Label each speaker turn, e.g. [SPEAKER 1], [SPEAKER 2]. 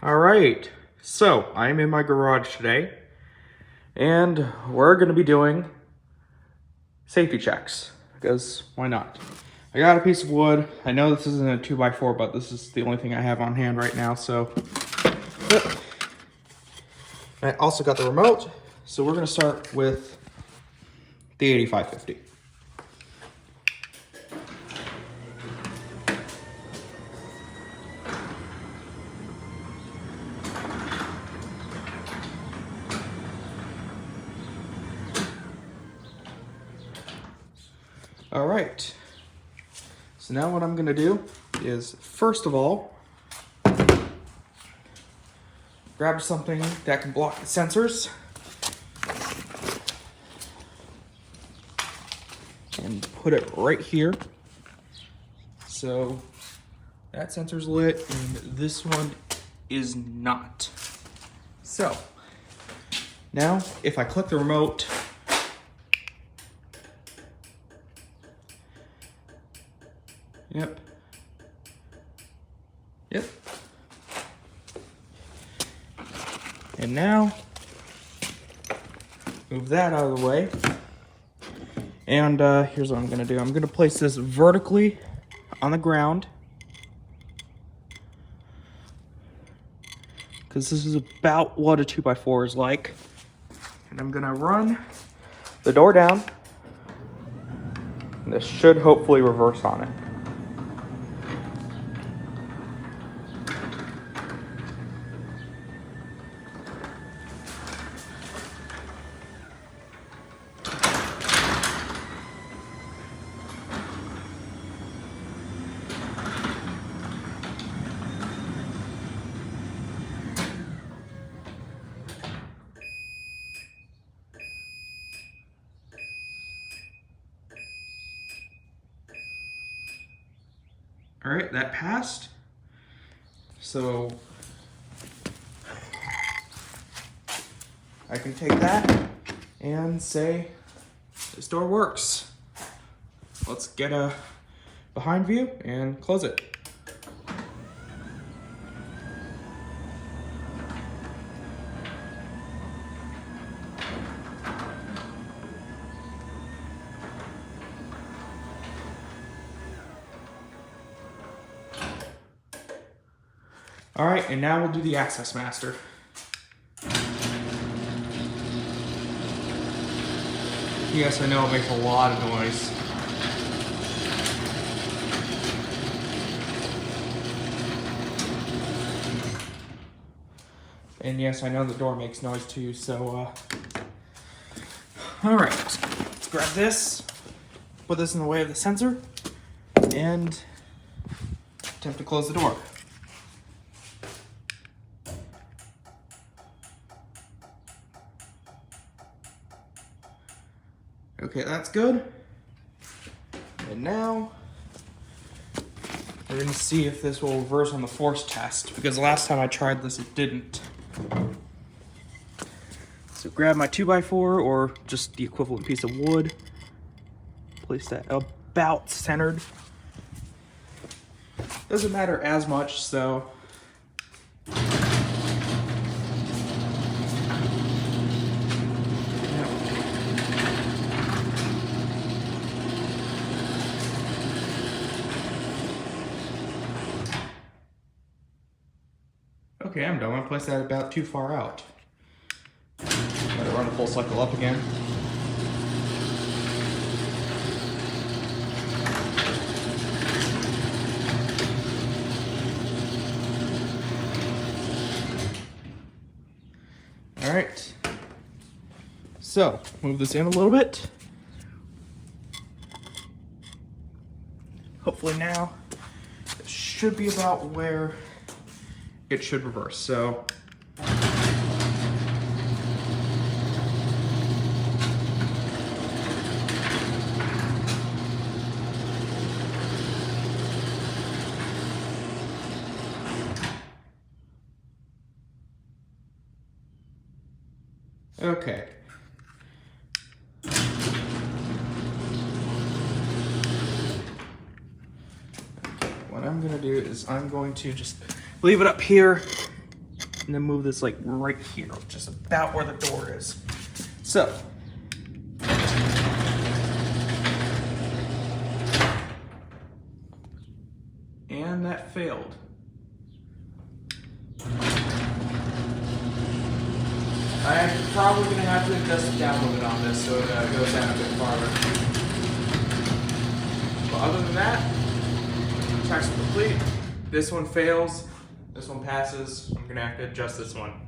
[SPEAKER 1] All right, so I'm in my garage today, and we're gonna be doing safety checks, because why not? I got a piece of wood. I know this isn't a 2x4, but this is the only thing I have on hand right now, so. I also got the remote, so we're gonna start with the 8550. All right, so now what I'm gonna do is, first of all, grab something that can block the sensors and put it right here. So that sensor's lit and this one is not. So now if I click the remote, Yep. And now, move that out of the way. And here's what I'm gonna do. I'm gonna place this vertically on the ground, because this is about what a 2x4 is like. And I'm gonna run the door down. And this should hopefully reverse on it. All right, that passed. So I can take that and say this door works. Let's get a behind view and close it. All right, and now we'll do the access master. Yes, I know it makes a lot of noise. And yes, I know the door makes noise too, so, all right, let's grab this, put this in the way of the sensor, and attempt to close the door. Okay, that's good. And now we're gonna see if this will reverse on the force test, because the last time I tried this, it didn't. So grab my 2x4 or just the equivalent piece of wood, place that about centered. Doesn't matter as much, so. Okay, I'm done. I'm gonna place that about too far out. Gotta run the full cycle up again. All right. So, move this in a little bit. Hopefully now, it should be about where it should reverse, so. Okay. What I'm gonna do is I'm going to just leave it up here and then move this like right here, just about where the door is. So, and that failed. I'm probably gonna have to adjust the down limit on this so it goes down a bit farther. But other than that, checks are complete. This one fails, this one passes. I'm gonna have to adjust this one.